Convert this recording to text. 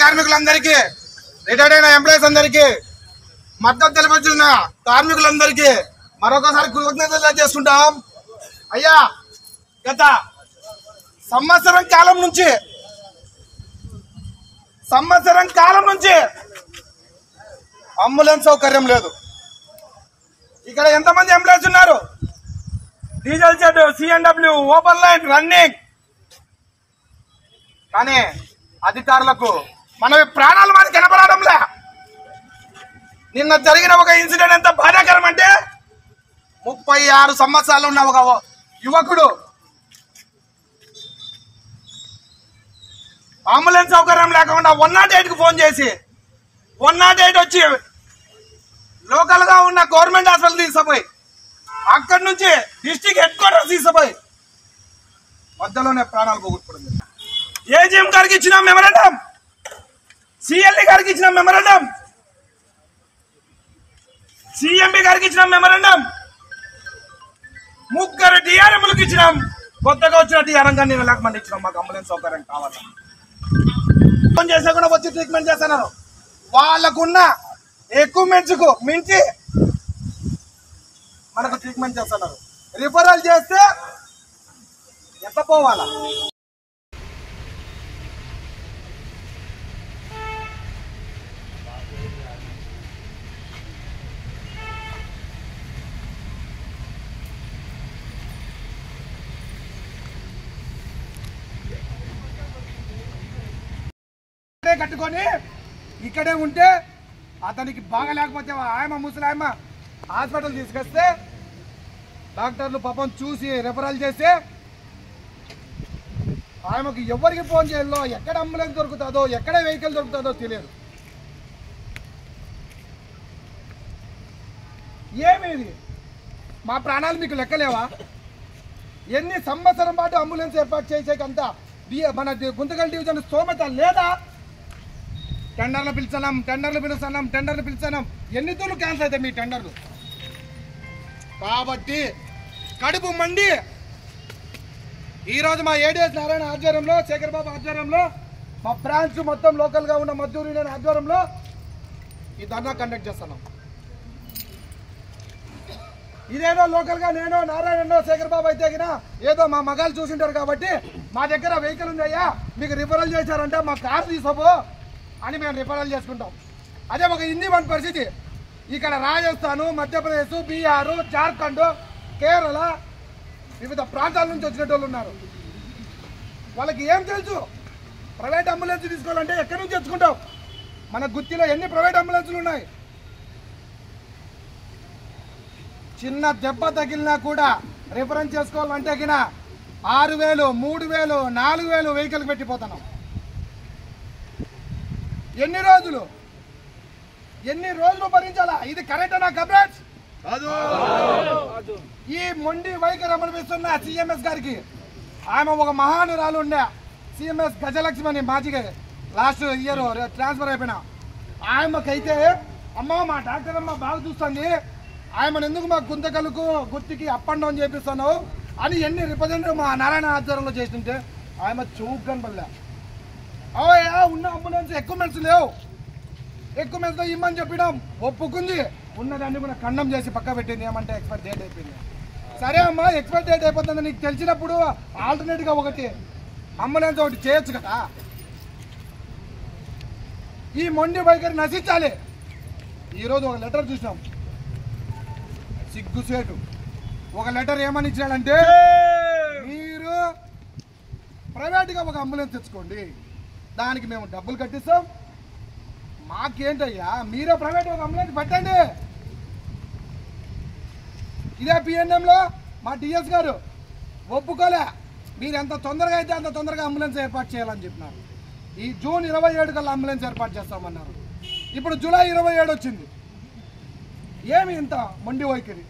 కార్మికులందరికీ రిటైర్డ్ అయిన ఎంప్లాయీస్ అందరికీ మద్దతు తెలిపించిన కార్మికులందరికీ మరొకసారి కృతజ్ఞతలు చేసుకుంటాం. అయ్యా, గత సంవత్సరం కాలం నుంచి అంబులెన్స్ సౌకర్యం లేదు. ఇక్కడ ఎంతమంది ఎంప్లాయీస్ ఉన్నారు? Diesel shed, CNW, open line running. కానీ అధికారులకు మన ప్రాణాలు మనకి కనపడడంలే. నిన్న జరిగిన ఒక ఇన్సిడెంట్ ఎంత బాధాకరం అంటే 36 సంవత్సరాలు ఉన్న ఒక యువకుడు అంబులెన్స్ సౌకర్యం లేకుండా 108కి ఫోన్ చేసి 108 వచ్చి లోకల్ గా ఉన్న గవర్నమెంట్ హాస్పిటల్ తీసుకుపోయి అక్కడి నుంచి డిస్ట్రిక్ట్ హెడ్ క్వార్టర్స్ తీసుకుపోయి మధ్యలోనే ప్రాణాలు పోగొట్టుకోవడం. ఏజీఎం గారికి ఇచ్చిన మెమరాండం, సిఎల్ఈ గారికి ఇచ్చిన మెమరాండం, సిఎంబి గారికి ఇచ్చిన మెమరాండం, 3 డిఆర్ఎంలకు ఇచ్చినాం. కొత్తగా వచ్చిన డిఆర్ఎం గారిని 1 లక్ష మంది ఇచ్చినాం. మాకు అంబులెన్స్ సౌకర్యం కావాలి. ఫోన్ చేసా కూడా వచ్చి ట్రీట్మెంట్ చేస్తున్నారు. వాళ్ళకున్న ఎక్విప్మెంట్స్ కు మించి మనకు ట్రీట్మెంట్ చేస్తున్నారు. రిఫరల్ చేస్తే ఎంత పోవాలా? కట్టుకొని ఇక్కడే ఉంటే అతనికి బాగా లేకపోతే ఆయమ ముసలాయమ హాస్పిటల్ తీసుకొస్తే డాక్టర్లు పాపం చూసి రెఫరల్ చేసి ఆయమకు ఎవరికి ఫోన్ చేయాలో, ఎక్కడ అంబులెన్స్ దొరుకుతుందో, ఎక్కడ వెహికల్ దొరుకుతుందో తెలియదు. ఏమిది? మా ప్రాణాలు మీకు లెక్కలేవా? ఎన్ని సంవత్సరం పాటు అంబులెన్స్ ఏర్పాటు చేసేకంతా మన గుంతకల్ డివిజన్ స్తోమత లేదా? టెండర్లు పిలుస్తున్నాం. ఎన్ని తూర్లు క్యాన్సిల్ అవుతాయి మీ టెండర్లు? కాబట్టి కడుపు మండి ఈరోజు మా ఏడీఎస్ నారాయణ ఆధ్వర్యంలో, శేఖర్ బాబు ఆధ్వర్యంలో, మా బ్రాంచ్ మొత్తం లోకల్ గా ఉన్న మద్దూరు యూనియన్ ఆధ్వర్యంలో ఈ ధర్నా కండక్ట్ చేస్తున్నాం. ఇదేదో లోకల్ గా నేను నారాయణ శేఖర్ బాబు అయితే ఏదో మా మగాలు చూసింటారు కాబట్టి మా దగ్గర వెహికల్ ఉందయ్యా, మీకు రిఫరల్ చేశారంటే మా కార్ తీసుకోపో అని మేము రిఫరల్ చేసుకుంటాం. అదే ఒక హిందీ మన పరిస్థితి. ఇక్కడ రాజస్థాన్, మధ్యప్రదేశ్, బీహార్, జార్ఖండ్, కేరళ వివిధ ప్రాంతాల నుంచి వచ్చిన వాళ్ళు ఉన్నారు. వాళ్ళకి ఏం తెలుసు? ప్రైవేట్ అంబులెన్స్ తీసుకోవాలంటే ఎక్కడి నుంచి తెచ్చుకుంటాం? మన గుత్తిలో ఎన్ని ప్రైవేట్ అంబులెన్స్లు ఉన్నాయి? చిన్న దెబ్బ తగిలినా కూడా రిఫరెన్స్ చేసుకోవాలంటే కినా 6,000, 3,000, 4,000 వెహికల్ పెట్టిపోతున్నాం. ఎన్ని రోజులు భరించాలా? ఇది కరెక్టేనా కబ్రాజ్? ఈ మొండి వైఖరి అమలుపిస్తున్న సిఎంఎస్ గారికి, ఆమె ఒక మహానురాలు ఉండే సిఎంఎస్ గజలక్ష్మి అని మాజీగా లాస్ట్ ఇయర్ ట్రాన్స్ఫర్ అయిపోయినా ఆమెకైతే అమ్మ మా డాక్టర్ అమ్మ బాగా చూస్తుంది, ఆమెను ఎందుకు మా గుంతకలకు గుర్తికి అప్ అండ్ డౌన్ చేపిస్తున్నావు అని ఎన్ని రిప్రజెంటేటివ్ మా నారాయణ ఆధ్వర్యంలో చేస్తుంటే ఆమె చూగ్గని పల్లె అవయ్యా ఉన్న అంబులెన్స్ ఎక్విప్మెంట్స్ లేవు, ఎక్విప్మెంట్స్ ఇమ్మని చెప్పడం ఒప్పుకుంది, ఉన్నదాన్ని కూడా ఖండం చేసి పక్క పెట్టింది. ఏమంటే ఎక్స్పైర్ డేట్ అయిపోయింది. సరే అమ్మా ఎక్స్పైర్ డేట్ అయిపోతుంది నీకు తెలిసినప్పుడు ఆల్టర్నేట్గా ఒకటి అంబులెన్స్ ఒకటి చేయొచ్చు కదా. ఈ మొండి వైఖరి నశించాలి. ఈరోజు ఒక లెటర్ చూసినాం, సిగ్గుసేటు ఒక లెటర్ ఏమని ఇచ్చాడంటే మీరు ప్రైవేట్గా ఒక అంబులెన్స్ తెచ్చుకోండి, దానికి మేము డబ్బులు కట్టిస్తాం, మాకేంటయ్యా మీరే ప్రైవేట్ ఒక అంబులెన్స్ పెట్టండి. ఇదే పిఎన్ఎంలో మా డిఎస్ గారు ఒప్పుకోలే, మీరు ఎంత తొందరగా అయితే అంత తొందరగా అంబులెన్స్ ఏర్పాటు చేయాలని చెప్పినారు. ఈ జూన్ 27 కల్లా అంబులెన్స్ ఏర్పాటు చేస్తామన్నారు. ఇప్పుడు జూలై 27 వచ్చింది. ఏమి ఇంత మొండి వైఖరి?